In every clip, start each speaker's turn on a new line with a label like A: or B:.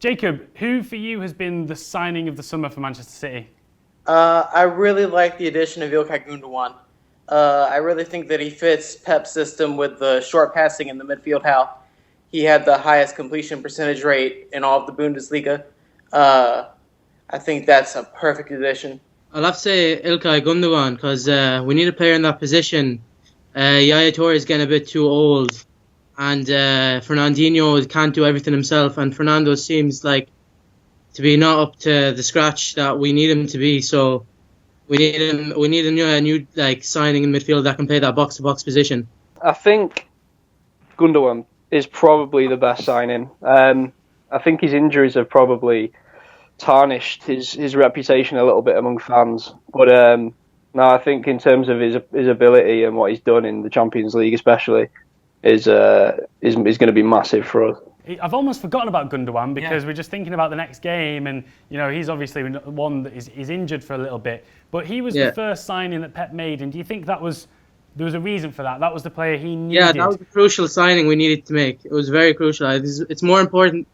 A: Jacob, who for you has been the signing of the summer for Manchester City?
B: I really like the addition of Ilkay Gundogan. I really think that he fits Pep's system with the short passing in the midfield. How he had the highest completion percentage rate in all of the Bundesliga. I think that's a perfect addition.
C: I'll have to say Ilkay Gundogan because we need a player in that position. Yaya Toure is getting a bit too old, and Fernandinho can't do everything himself, and Fernando seems like to be not up to the scratch that we need him to be. So we need him. We need a new signing in midfield that can play that box-to-box position.
D: I think Gundogan is probably the best signing. I think his injuries have probably tarnished his reputation a little bit among fans. But no, I think in terms of his ability and what he's done in the Champions League, especially, is going to be massive for us.
A: I've almost forgotten about Gundogan because we're just thinking about the next game, and he's obviously one that is injured for a little bit. But he was the first signing that Pep made, and do you think there was a reason for that? That was the player he needed.
C: Yeah, that was a crucial signing we needed to make. It was very crucial. It's more important.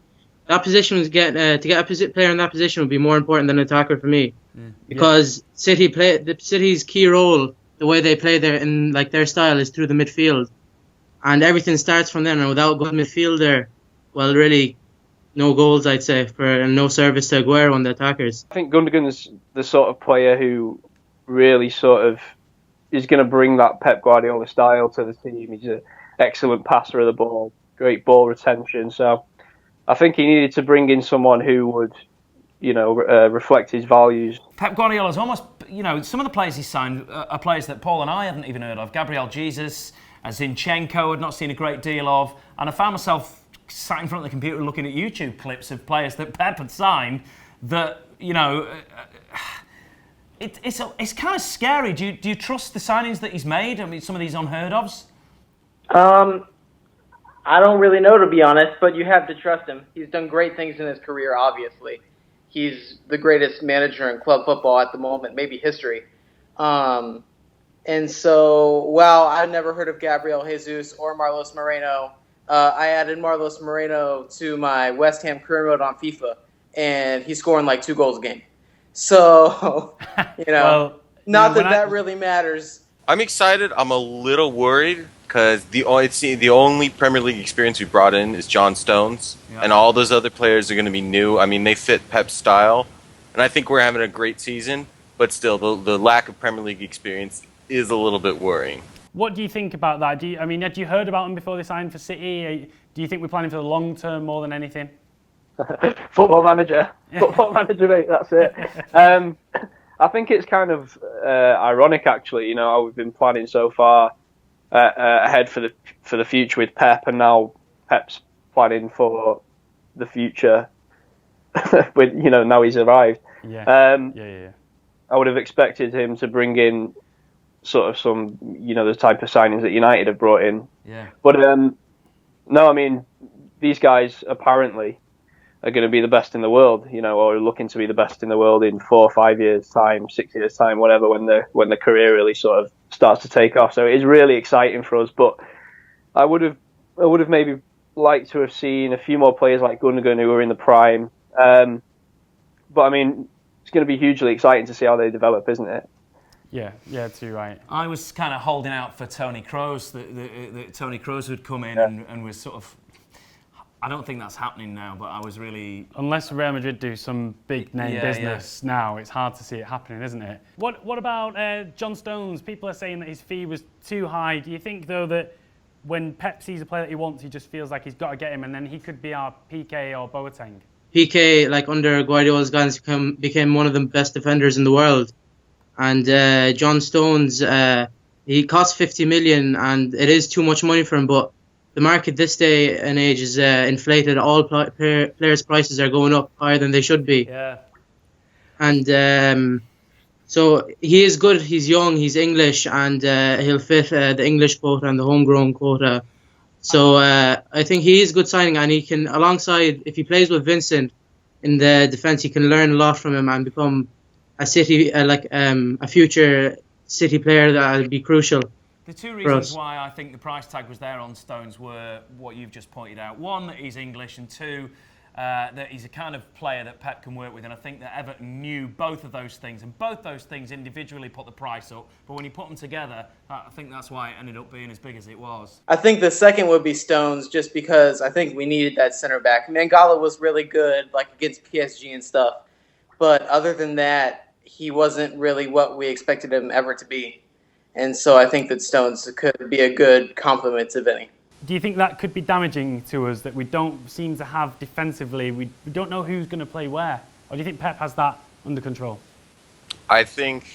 C: That position was to get a player in that position would be more important than an attacker for me, because City's key role, the way they play their style is through the midfield, and everything starts from there. And without a good midfielder, well, really, no goals, I'd say, and no service to Aguero on the attackers.
D: I think Gundogan's the sort of player who really sort of is going to bring that Pep Guardiola style to the team. He's an excellent passer of the ball, great ball retention. So I think he needed to bring in someone who would, reflect his values.
E: Pep Guardiola's almost, some of the players he signed are players that Paul and I hadn't even heard of. Gabriel Jesus, Zinchenko, had not seen a great deal of, and I found myself sat in front of the computer looking at YouTube clips of players that Pep had signed that, it's kind of scary. Do you trust the signings that he's made? I mean, some of these unheard ofs?
B: I don't really know, to be honest, but you have to trust him. He's done great things in his career, obviously. He's the greatest manager in club football at the moment, maybe history. And so, while I've never heard of Gabriel Jesus or Marlos Moreno, I added Marlos Moreno to my West Ham career mode on FIFA, and he's scoring like 2 goals a game. So, well, not that really matters.
F: I'm excited. I'm a little worried because the only Premier League experience we brought in is John Stones, and all those other players are going to be new. I mean, they fit Pep's style, and I think we're having a great season, but still, the lack of Premier League experience is a little bit worrying.
A: What do you think about that? Had you heard about him before they signed for City? Do you think we're planning for the long term more than anything?
D: Football manager, mate, that's it. I think it's kind of ironic, actually. How we've been planning so far ahead for the future with Pep, and now Pep's planning for the future with now he's arrived. I would have expected him to bring in sort of some, the type of signings that United have brought in.
E: Yeah.
D: But no, I mean, these guys apparently are going to be the best in the world, or looking to be the best in the world in 4 or 5 years' time, 6 years' time, whatever, when the career really sort of starts to take off. So it is really exciting for us. But I would have maybe liked to have seen a few more players like Gundogan who were in the prime. But I mean, it's going to be hugely exciting to see how they develop, isn't it?
A: Yeah, too right.
E: I was kind of holding out for Toni Kroos, that Toni Kroos would come in and was sort of. I don't think that's happening now, but I was really.
A: Unless Real Madrid do some big name business now, it's hard to see it happening, isn't it? What about John Stones? People are saying that his fee was too high. Do you think, though, that when Pep sees a player that he wants, he just feels like he's got to get him, and then he could be our PK or Boateng?
C: PK, under Guardiola's guidance, became one of the best defenders in the world. And John Stones, he costs 50 million, and it is too much money for him. But the market this day and age is inflated. All players' prices are going up higher than they should be.
E: Yeah.
C: And so he is good. He's young. He's English, and he'll fit the English quota and the homegrown quota. So I think he is a good signing, and he can, alongside, if he plays with Vincent in the defence, he can learn a lot from him and become a City, a future City player that would be crucial.
E: The two reasons why I think the price tag was there on Stones were what you've just pointed out. One, that he's English, and two, that he's a kind of player that Pep can work with, and I think that Everton knew both of those things, and both those things individually put the price up, but when you put them together, I think that's why it ended up being as big as it was.
B: I think the second would be Stones, just because I think we needed that center back. Mangala was really good, like against PSG and stuff, but other than that, he wasn't really what we expected him ever to be. And so I think that Stones could be a good complement to Vinny.
A: Do you think that could be damaging to us, that we don't seem to have defensively, we don't know who's going to play where? Or do you think Pep has that under control?
F: I think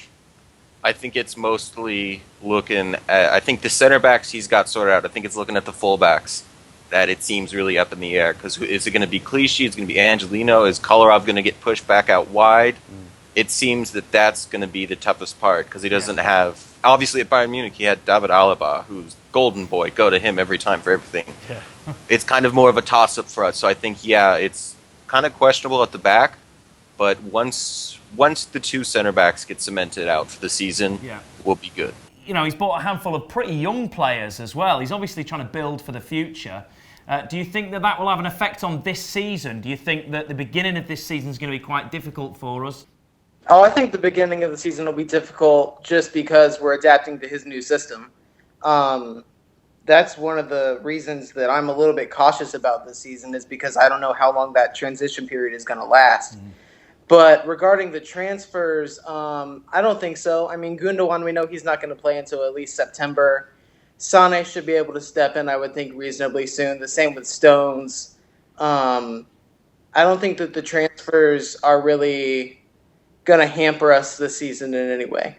F: it's mostly looking at, I think the center backs he's got sorted out. I think it's looking at the fullbacks that it seems really up in the air. Because is it going to be Clichy? Is it going to be Angelino? Is Kolarov going to get pushed back out wide? It seems that that's going to be the toughest part because he doesn't have. Obviously, at Bayern Munich, he had David Alaba, who's golden boy. Go to him every time for everything.
A: Yeah.
F: It's kind of more of a toss-up for us. So I think, it's kind of questionable at the back. But once the two center backs get cemented out for the season, we'll be good.
E: You know, he's bought a handful of pretty young players as well. He's obviously trying to build for the future. Do you think that will have an effect on this season? Do you think that the beginning of this season is going to be quite difficult for us?
B: Oh, I think the beginning of the season will be difficult just because we're adapting to his new system. That's one of the reasons that I'm a little bit cautious about this season, is because I don't know how long that transition period is going to last. But regarding the transfers, I don't think so. I mean, Gundogan, we know he's not going to play until at least September. Sane should be able to step in, I would think, reasonably soon. The same with Stones. I don't think that the transfers are really going to hamper us this season in any way.